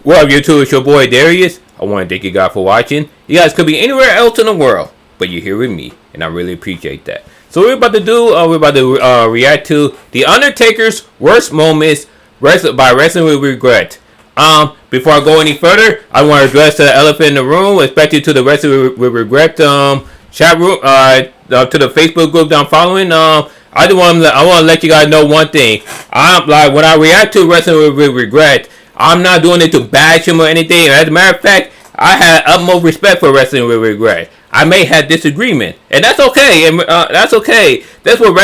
What up, YouTube? It's your boy Darius. I want to thank you guys for watching. You guys could be anywhere else in the world, but you're here with me, and I really appreciate that. So what we're about to do, we're about to react to The Undertaker's worst moments by Wrestling with Regret. Before I go any further, I want to address the elephant in the room, especially to the Wrestling with Regret chat room, to the Facebook group that I'm following. I want to let you guys know one thing. When I react to Wrestling with Regret, I'm not doing it to bash him or anything. As a matter of fact, I had utmost respect for Wrestling with Regret. I may have disagreement, and that's okay. And that's okay. That's what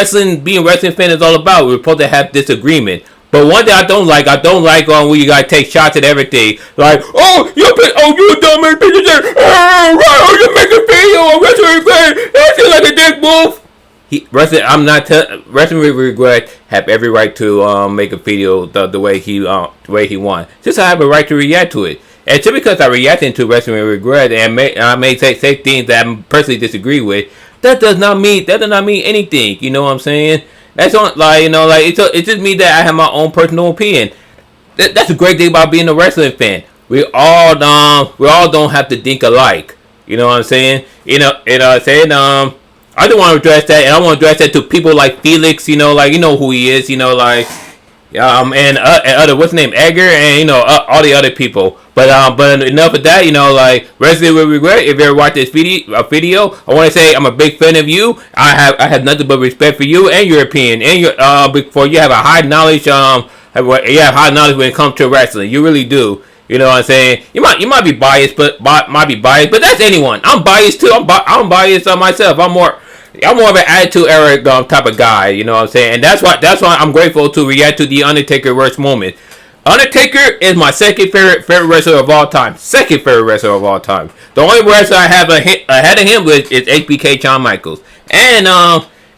being a wrestling fan is all about. We're supposed to have disagreement. But one thing I don't like when you guys take shots at everything. Like, you a dumb bitch. You make a video on Wrestling with Regret. That seems like a dick move. Wrestling with Regret have every right to make a video the way he wants. Just I have a right to react to it. And just because I reacted to Wrestling with Regret and I may say things that I personally disagree with, that does not mean anything. You know what I'm saying? That's on it's just me that I have my own personal opinion. That's the great thing about being a wrestling fan. We all don't have to think alike. You know what I'm saying? I don't want to address that, and I want to address that to people like Felix, you know who he is, and other, what's his name, Edgar, and all the other people. But enough of that, Wrestling with Regret. If you ever watch this video, I want to say I'm a big fan of you. I have nothing but respect for you and your opinion, and before you have a high knowledge, you have high knowledge when it comes to wrestling. You really do. You know what I'm saying? You might be biased, but that's anyone. I'm biased too. I'm biased on myself. I'm more of an attitude era type of guy. You know what I'm saying? And that's why I'm grateful to react to the Undertaker worst moment. Undertaker is my second favorite wrestler of all time. Second favorite wrestler of all time. The only wrestler I have ahead of him is HBK Shawn Michaels. And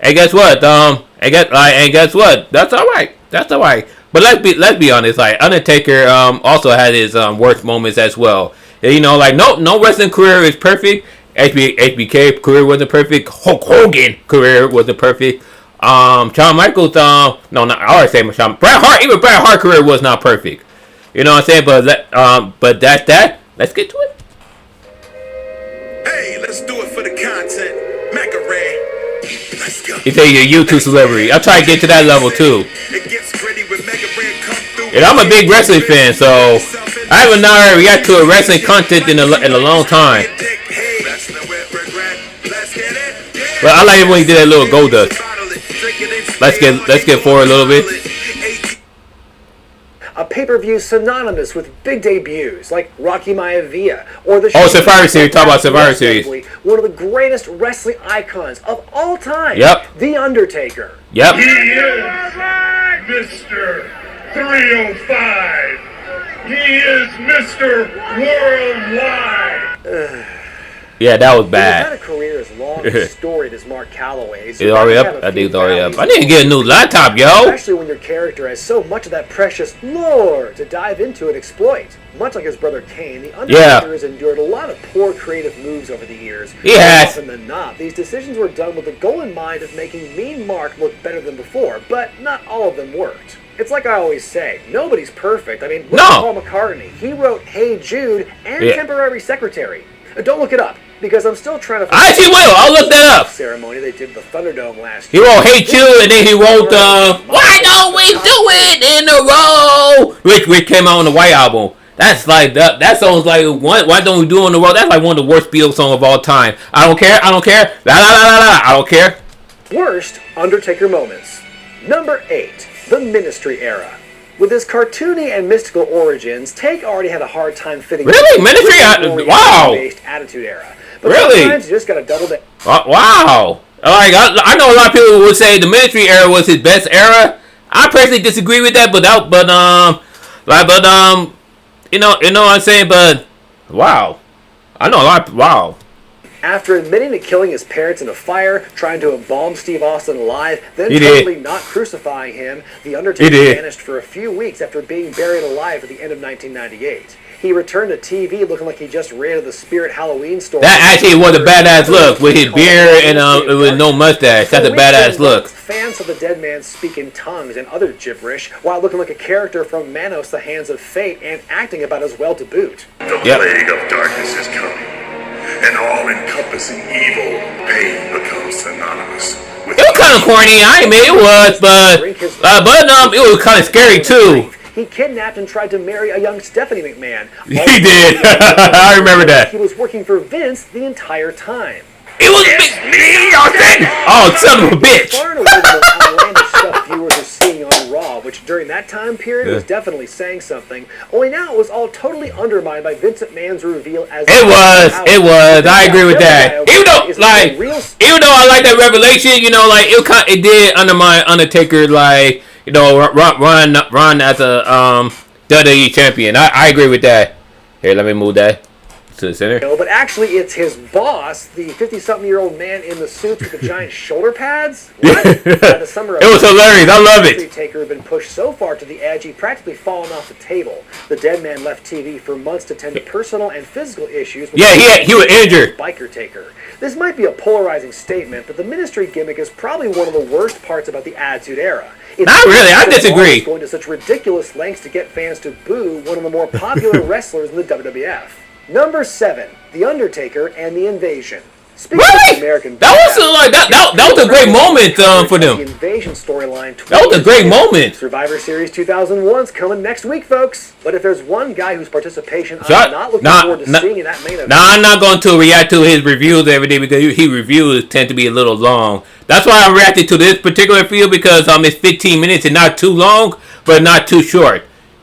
guess what? Guess what? That's all right. That's all right. But let's be honest. Undertaker also had his worst moments as well. No wrestling career is perfect. HBK career wasn't perfect. Hulk Hogan career wasn't perfect. Shawn Michaels, I always say Shawn. Even Bret Hart career was not perfect. You know what I'm saying? But that's that. Let's get to it. Hey, let's do it for the content. Mega-Ray. Let's go. You say you're a YouTube celebrity. I'll try to get to that level too. And I'm a big wrestling fan, so I haven't now react to a wrestling content in a long time. But I like it when he did that little Goldust. Let's get forward a little bit. A pay-per-view synonymous with big debuts like Rocky Maivia or the Survivor Series. Talk about Survivor Series. One of the greatest wrestling icons of all time. Yep. The Undertaker. Yep. He is Mr. 305. He is Mr. Worldwide. Yeah, that was bad. He's had a career as long and storied as Mark Calloway's. It's already up. I think it's already up. I need to get a new laptop, yo. Especially when your character has so much of that precious lore to dive into and exploit. Much like his brother Kane, the Undertaker has endured a lot of poor creative moves over the years. He has. Often than not, these decisions were done with the goal in mind of making Mean Mark look better than before, but not all of them worked. It's like I always say, nobody's perfect. I mean, look at Paul McCartney. He wrote Hey Jude and Temporary Secretary. Don't look it up, because I'm still trying to find I actually will. I'll look that up. Ceremony they did at the Thunderdome last year. He wrote Hey Jude, and then he wrote Why Don't We Do It in a Row, which came out on the White Album. That's like that song's like Why Don't We Do It in a Row? That's like one of the worst Beatles songs of all time. I don't care. La la la la la. I don't care. Worst Undertaker moments. Number 8, the Ministry era. With his cartoony and mystical origins, Take already had a hard time fitting. Really, Ministry? Wow. Attitude era. But really? Sometimes you just gotta double down. Wow. I know a lot of people would say the Ministry era was his best era. I personally disagree with that, you know what I'm saying? But wow, I know a lot. Wow. After admitting to killing his parents in a fire, trying to embalm Steve Austin alive, then totally not crucifying him, The Undertaker vanished for a few weeks after being buried alive at the end of 1998. He returned to TV looking like he just ran to the Spirit Halloween store. That actually was a badass look with his beard and with no mustache. That's a badass look. Fans of the dead man speak in tongues and other gibberish while looking like a character from Manos, The Hands of Fate, and acting about as well to boot. The plague of darkness is coming, and all-encompassing evil pain becomes synonymous with. It was kind of corny. I admit it was, but it was kind of scary too. He kidnapped and tried to marry a young Stephanie McMahon. He did. I remember that. He was working for Vince the entire time. It was me, Austin! Oh, son of a bitch! Far and away the most outlandish stuff viewers are seeing on Raw, which during that time period was definitely saying something. Only now it was all totally undermined by Vince McMahon's reveal as it was. I agree with that. Even though I like that revelation, it did undermine Undertaker, run as a WWE champion. I agree with that. Here, let me move that to the center. But actually, it's his boss, the 50-something-year-old man in the suits with the giant shoulder pads. The summer of it was hilarious. I love it. Undertaker had been pushed so far to the edge, he practically fallen off the table. The dead man left TV for months to tend to personal and physical issues. He was injured. Biker Taker. This might be a polarizing statement, but the ministry gimmick is probably one of the worst parts about the Attitude Era. Not really. I disagree. Going to such ridiculous lengths to get fans to boo one of the more popular wrestlers in the WWF. Number 7, The Undertaker and the Invasion. Speaking of American, that was a great moment for them. The Invasion storyline. That was a great moment. Survivor Series 2001's coming next week, folks. But if there's one guy whose participation I'm not looking forward to seeing in that main event. Now I'm not going to react to his reviews every day because his reviews tend to be a little long. That's why I reacted to this particular field because it's 15 minutes and not too long, but not too short.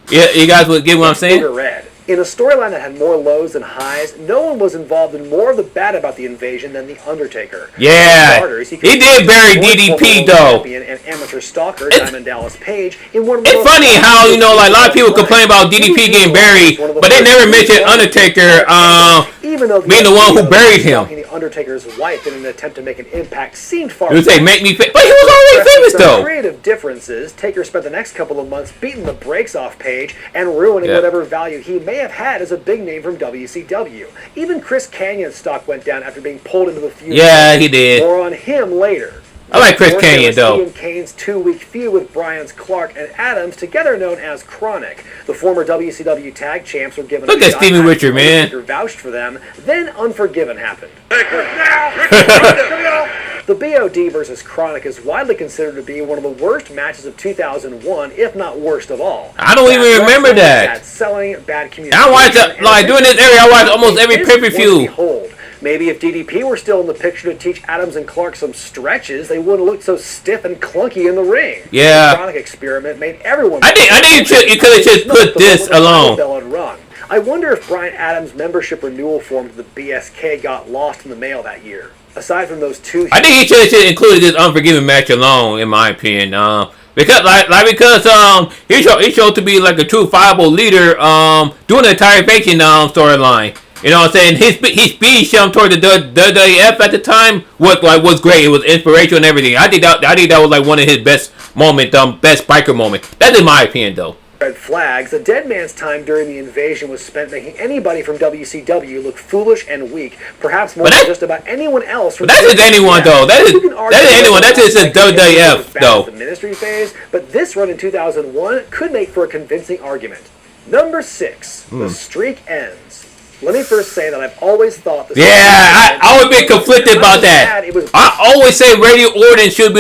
Yeah, you guys would get what I'm saying? Red. In a storyline that had more lows than highs, no one was involved in more of the bad about the Invasion than The Undertaker. Yeah, he did bury DDP though. And amateur stalker Diamond Dallas Page in one of the it's funny how a lot of people complain about DDP getting buried, but they never mention Undertaker being the one who buried him. The Undertaker's wife in an attempt to make an impact seemed far. You say make me famous, but he was already famous though. Creative differences. Taker spent the next couple of months beating the brakes off Page and ruining whatever value he may have had as a big name from WCW. Even Chris Canyon's stock went down after being pulled into the feud. Yeah, he did. More on him later. I like Chris Canyon though. Ian Kane's 2-week feud with Bryans Clark and Adams, together known as Chronic. The former WCW tag champs were given Look a at Stevie Richard, man. Vouched for them. Then Unforgiven happened. The BOD versus Chronic is widely considered to be one of the worst matches of 2001, if not worst of all. I don't even remember that. Bad selling, bad communication. I watched during this area. I watched almost every pay-per-view. Maybe if DDP were still in the picture to teach Adams and Clark some stretches, they wouldn't look so stiff and clunky in the ring. Yeah. The Chronic experiment made everyone. I think you could have just put this alone. I wonder if Bryan Adams' membership renewal form to the BSK got lost in the mail that year. Aside from those two, I think he should have included this Unforgiven match alone, in my opinion. Because he showed to be like a true viable leader doing the entire Invasion storyline. You know what I'm saying? His speed shown toward the WWF at the time was great. It was inspirational and everything. I think that was like one of his best moment, best biker moment. That's in my opinion, though. Red flags. The dead man's time during the Invasion was spent making anybody from WCW look foolish and weak, perhaps more than just about anyone else. From that's just anyone, though. That is anyone. That's just a WWF, though. The ministry phase, but this run in 2001 could make for a convincing argument. Number 6. The streak ends. Let me first say that I've always thought this. Yeah, I would be conflicted about that. I always say Randy Orton should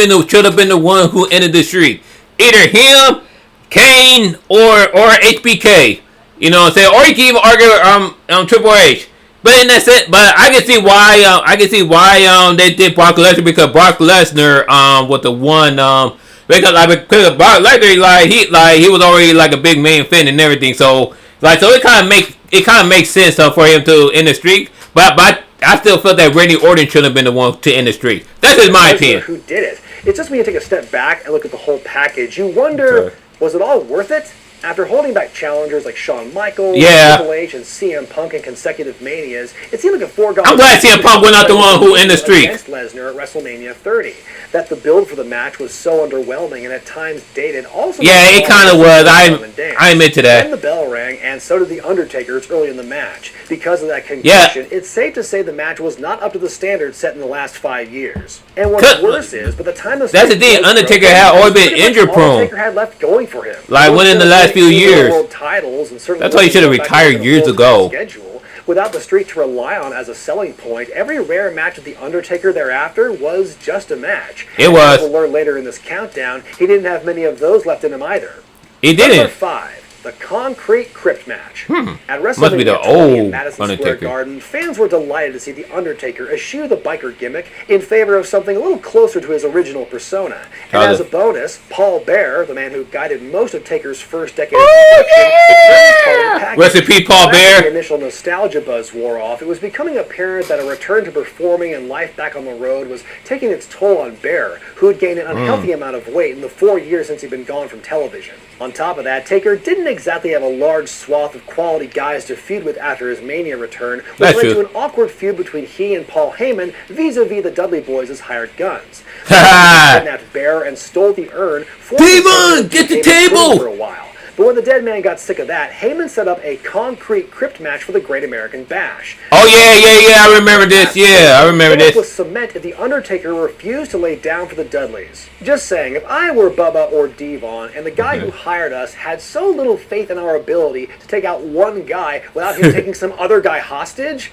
have been the one who ended the streak. Either him, Kane, or HBK. You know what I'm saying? Or you can even argue Triple H. But in that sense, but I can see why they did Brock Lesnar, because Brock Lesnar was the one because Brock Lesnar he was already like a big main fan and everything. So it kind of makes sense for him to end the streak, but I still felt that Randy Orton should have been the one to end the streak. That's just my opinion. Who did it? It's just when you take a step back and look at the whole package, you wonder, was it all worth it? After holding back challengers like Shawn Michaels, Yeah. Triple H, and CM Punk in consecutive Manias, it seemed like a foregone. I'm glad CM Punk went out the one who ended the streak against Lesnar at WrestleMania 30. That the build for the match was so underwhelming and at times dated. Also, yeah, it kind of was. I admit to that. Then the bell rang, and so did the Undertaker's early in the match. Because of that concussion, it's safe to say the match was not up to the standards set in the last 5 years. And what's worse is, by the time that's the thing, Undertaker had always been injury prone. Undertaker had left going for him. Like within the last few years. World titles and that's why he should have retired years ago. Schedule. Without the streak to rely on as a selling point, every rare match with the Undertaker thereafter was just a match. It was. As we'll learn later in this countdown, he didn't have many of those left in him either. He didn't. Number 5. The Concrete Crypt match. At WrestleMania Must be the 20 old in Madison Undertaker. Square Garden, fans were delighted to see the Undertaker eschew the biker gimmick in favor of something a little closer to his original persona. And as a bonus, Paul Bear, the man who guided most of Taker's first decade of production, returned as part of the package. Rest in peace, Paul After Bear. the initial nostalgia buzz wore off, it was becoming apparent that a return to performing and life back on the road was taking its toll on Bear, who had gained an unhealthy amount of weight in the 4 years since he'd been gone from television. On top of that, Taker didn't exactly have a large swath of quality guys to feud with after his Mania return, which led to an awkward feud between he and Paul Heyman vis-a-vis the Dudley Boys as hired guns. Kidnapped Bear and stole the urn. Demon, get the table! For a while. But when the dead man got sick of that, Heyman set up a concrete crypt match for the Great American Bash. Oh yeah, I remember this. Yeah, I remember this. With cement if the Undertaker refused to lay down for the Dudleys. Just saying, if I were Bubba or Devon, and the guy who hired us had so little faith in our ability to take out one guy without him taking some other guy hostage,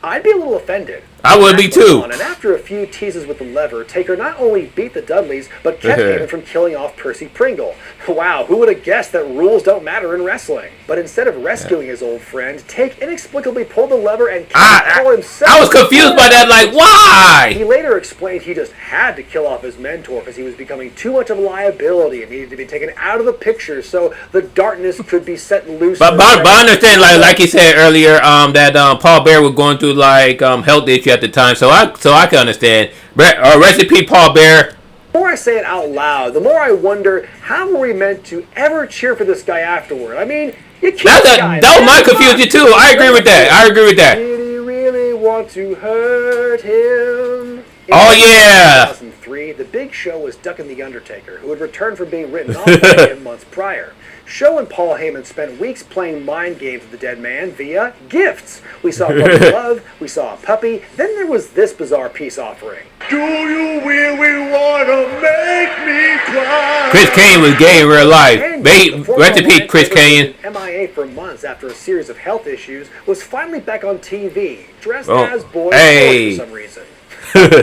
I'd be a little offended. I would be too. And after a few teases with the lever, Taker not only beat the Dudleys, but kept Heyman from killing off Percy Pringle. Wow, who would have guessed that rules don't matter in wrestling? But instead of rescuing his old friend, Take inexplicably pulled the lever and killed himself. I was confused by that, like, why? He later explained he just had to kill off his mentor because he was becoming too much of a liability and needed to be taken out of the picture so the darkness could be set loose. But I understand, like he said earlier, that Paul Bear was going through like health issues at the time, so I can understand. Rest in peace, Paul Bear. The more I say it out loud, the more I wonder how were we meant to ever cheer for this guy afterward. I mean, you killed the guy. That was my confusion too. I agree with that. Did he really want to hurt him? Yeah. 2003, the Big Show was ducking the Undertaker, who had returned from being written off by him months prior. Show and Paul Heyman spent weeks playing mind games with the dead man via gifts. We saw puppy love, we saw a puppy, then there was this bizarre peace offering. Do you really want to make me cry? Chris Kane was gay in real life. Rest in peace, Chris Kane. MIA for months after a series of health issues, was finally back on TV, dressed as Boy for some reason.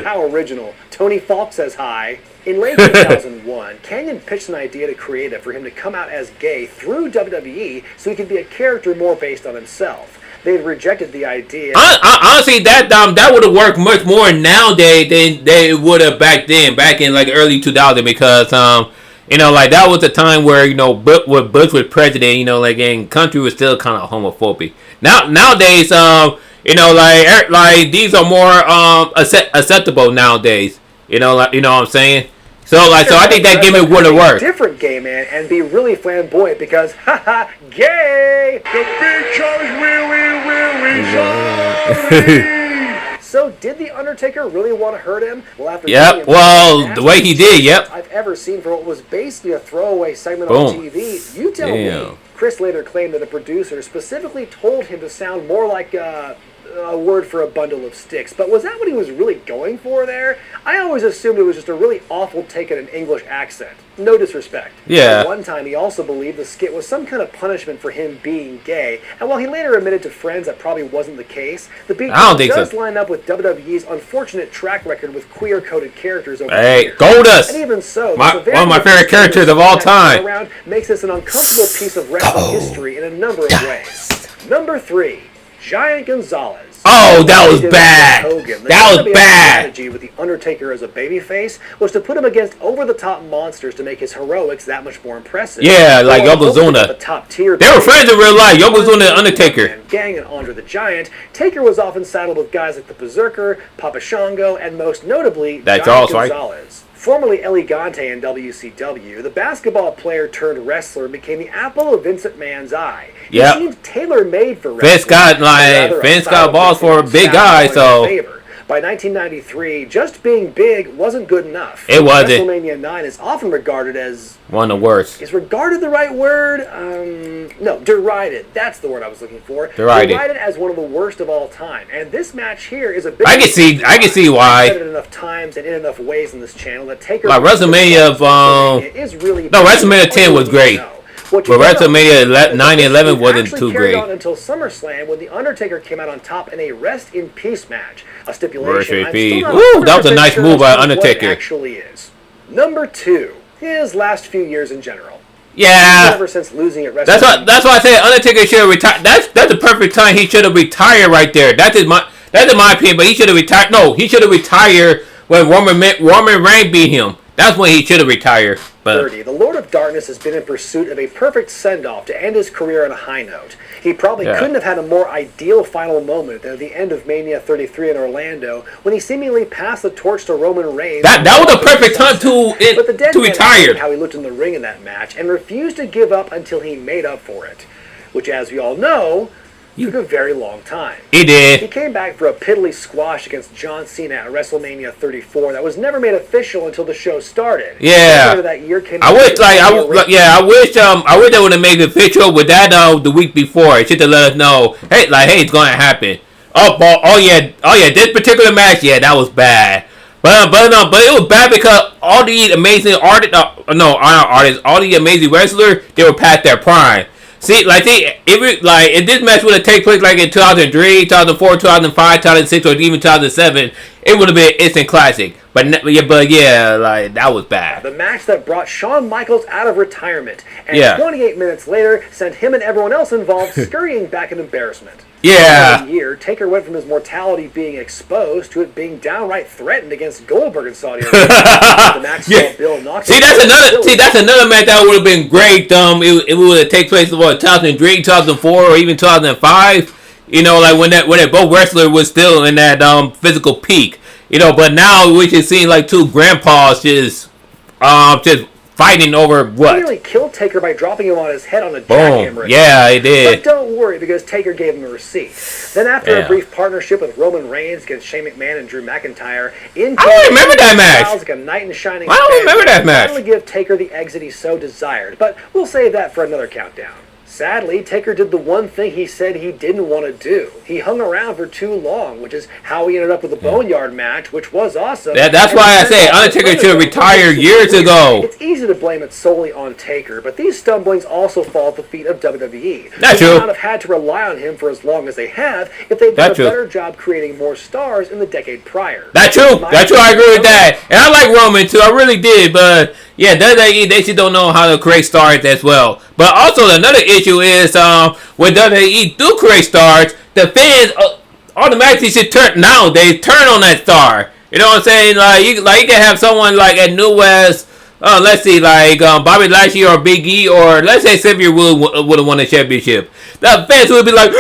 How original. Tony Falk says hi. In late 2001, Canyon pitched an idea to creative for him to come out as gay through WWE so he could be a character more based on himself. They had rejected the idea. Honestly, that would have worked much more nowadays than they would have back in like early 2000, because like that was the time where Bush was president, and country was still kind of homophobic. Nowadays, like these are more acceptable nowadays. You know what I'm saying? So I think that gimmick would have worked. Different gay man and be really flamboyant because, gay! The big show's really sorry. So did the Undertaker really want to hurt him? Well, after the way he did, I've ever seen for what was basically a throwaway segment on TV. You tell me. Chris later claimed that a producer specifically told him to sound more like a word for a bundle of sticks. But was that what he was really going for there? I always assumed it was just a really awful take at an English accent. No disrespect. Yeah. At one time, he also believed the skit was some kind of punishment for him being gay. And while he later admitted to friends that probably wasn't the case, the beat does line up with WWE's unfortunate track record with queer-coded characters over the years. Goldust! And even so, one of my favorite characters of all time. Around makes this an uncomfortable piece of wrestling history in a number of ways. Number 3. Giant Gonzalez. Oh, that was bad. That was bad. Strategy with the Undertaker as a babyface was to put him against over-the-top monsters to make his heroics that much more impressive. Yeah, like Yokozuna. The top tier. They were friends in real life. Yokozuna and Undertaker. Gang and Andre the Giant. Taker was often saddled with guys like the Berserker, Papa Shango, and most notably Giant Gonzalez. Formerly Elegante in WCW, the basketball player turned wrestler became the apple of Vince McMahon's eye. He seemed tailor-made for wrestling. Vince got balls for a big guy, so. By 1993, just being big wasn't good enough. It wasn't. WrestleMania 9 is often regarded as... one of the worst. Is regarded the right word? No, derided. That's the word I was looking for. Derided as one of the worst of all time. And this match here is a big... I can see why. I've said it enough times and in enough ways in this channel that Taker... Like WrestleMania is really... No, WrestleMania 10 was great. But WrestleMania 9 and 11 wasn't too great. On until SummerSlam, when The Undertaker came out on top in a Rest in Peace match. A stipulation. Ooh, that was a nice move by Undertaker. What it actually is. Number 2. His last few years in general. Yeah. Ever since losing at WrestleMania. That's why I said Undertaker should have retired. That's the perfect time he should have retired right there. That's in my opinion. But he should have retired. No, he should have retired when Roman Reigns beat him. That's when he should have retired. But 30. The Lord of Darkness has been in pursuit of a perfect send-off to end his career on a high note. He probably couldn't have had a more ideal final moment than at the end of Mania 33 in Orlando, when he seemingly passed the torch to Roman Reigns. That was the perfect time to retire. How he looked in the ring in that match and refused to give up until he made up for it, which, as we all know, took a very long time. He did. He came back for a piddly squash against John Cena at WrestleMania 34 that was never made official until the show started. Yeah. That year came I wish they would have made it official with that the week before. It should have let us know, hey, it's going to happen. Oh yeah, this particular match, that was bad. But it was bad because all the amazing artists, all the amazing wrestlers, they were past their prime. If this match would have taken place like in 2003, 2004, 2005, 2006, or even 2007, it would have been an instant classic. But that was bad. The match that brought Shawn Michaels out of retirement, and 28 minutes later sent him and everyone else involved scurrying back in embarrassment. Yeah. In a year, Taker went from his mortality being exposed to it being downright threatened against Goldberg in Saudi Arabia. The match saw Bill knock that's another match that would have been great. It would have taken place in 2003, 2004, or even 2005. When that both wrestlers was still in that physical peak. But now we just seeing like two grandpas just fighting over what? He nearly killed Taker by dropping him on his head on a jackhammer. Yeah, he did. But don't worry, because Taker gave him a receipt. Then after a brief partnership with Roman Reigns against Shane McMahon and Drew McIntyre, I don't remember that match. Like a knight in shining I don't remember that match. Finally give Taker the exit he so desired, but we'll save that for another countdown. Sadly, Taker did the one thing he said he didn't want to do. He hung around for too long, which is how he ended up with the Boneyard match, which was awesome. That's why I say Undertaker should have retired years ago. It's easy to blame it solely on Taker, but these stumblings also fall at the feet of WWE. That's true. They would not have had to rely on him for as long as they have if they'd done a better job creating more stars in the decade prior. That's true. I agree with that. And I like Roman too. I really did, but yeah, WWE, they just don't know how to create stars as well. But also another issue is when WWE do create stars, the fans automatically should turn on that star. You know what I'm saying? You can have someone like at New West, let's see, Bobby Lashley or Big E, or let's say Xavier would have won the championship. The fans would be like,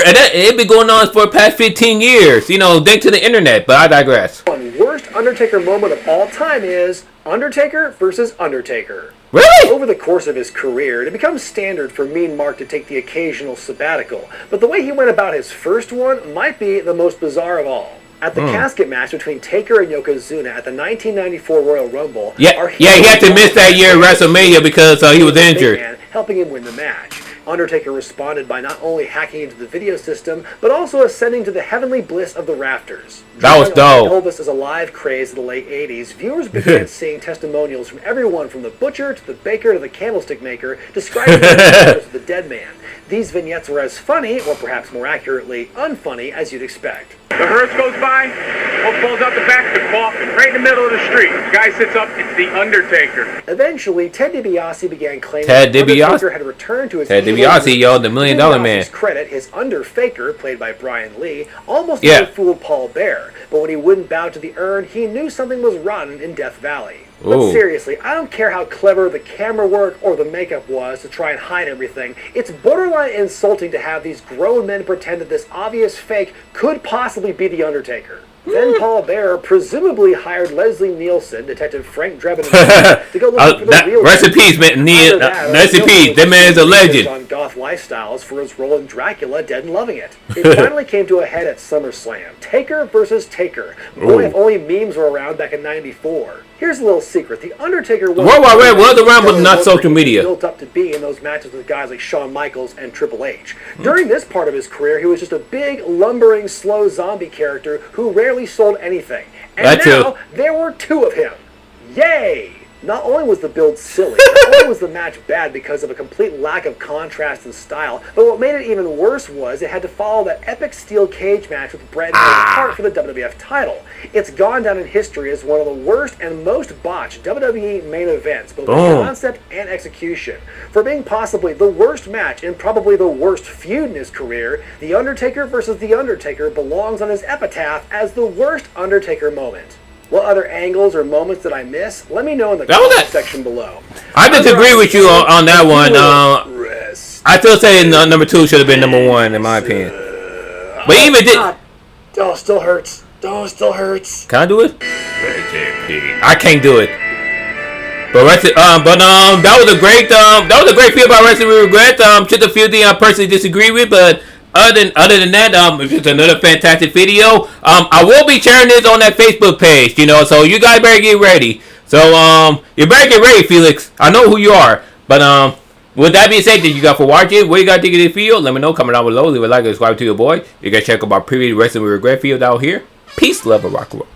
and it'd be going on for the past 15 years. Thanks to the internet. But I digress. One worst Undertaker moment of all time is Undertaker versus Undertaker. Really? Over the course of his career, it becomes standard for Mean Mark to take the occasional sabbatical, but the way he went about his first one might be the most bizarre of all. At the casket match between Taker and Yokozuna at the 1994 Royal Rumble, he had to miss that year at WrestleMania because he was injured, helping him win the match. Undertaker responded by not only hacking into the video system, but also ascending to the heavenly bliss of the rafters. That was dope. Elvis is a live craze of the late 80s. Viewers began seeing testimonials from everyone from the butcher to the baker to the candlestick maker describing the of the dead man. These vignettes were as funny, or perhaps more accurately, unfunny, as you'd expect. The hearse goes by, pulls out the back of the coffin, right in the middle of the street. The guy sits up, it's the Undertaker. Eventually, Ted DiBiase began claiming that Undertaker had returned to his Ted DiBiase, the $1 Million Man. Credit, his Underfaker, played by Brian Lee, almost fooled Paul Bear, but when he wouldn't bow to the urn, he knew something was rotten in Death Valley. But seriously, I don't care how clever the camera work or the makeup was to try and hide everything. It's borderline insulting to have these grown men pretend that this obvious fake could possibly be The Undertaker. Then Paul Bearer presumably hired Leslie Nielsen, Detective Frank Drebin, to go look for the real. Rest in peace, man. Rest in peace. That man is a legend. On goth lifestyles for his role in Dracula, Dead and Loving It. It finally came to a head at SummerSlam. Taker versus Taker. Boy, if only memes were around back in '94. Here's a little secret: The Undertaker was around, but not social media. Built up to be in those matches with guys like Shawn Michaels and Triple H. During this part of his career, he was just a big, lumbering, slow zombie character who rarely sold anything. And now there were two of him. Yay! Not only was the build silly, not only was the match bad because of a complete lack of contrast and style, but what made it even worse was it had to follow that epic steel cage match with Bret Hart for the WWF title. It's gone down in history as one of the worst and most botched WWE main events, both in concept and execution. For being possibly the worst match and probably the worst feud in his career, The Undertaker versus The Undertaker belongs on his epitaph as the worst Undertaker moment. What other angles or moments did I miss? Let me know in the comment section below. I disagree with you on that one. I still say number 2 should have been number 1 in my opinion. But even did. Oh, still hurts. Oh, still hurts. Can I do it? I can't do it. But that was a great feel about Wrestling with Regret. Just a few things I personally disagree with, but. Other than that, it's just another fantastic video. I will be sharing this on that Facebook page, so you guys better get ready. So, you better get ready, Felix. I know who you are. But, with that being said, thank you guys for watching. What you guys think of this video? Let me know. Comment down below. Leave a like and subscribe to your boy. You guys check out my previous Wrestling with Regret video down here. Peace, love, and rock and roll.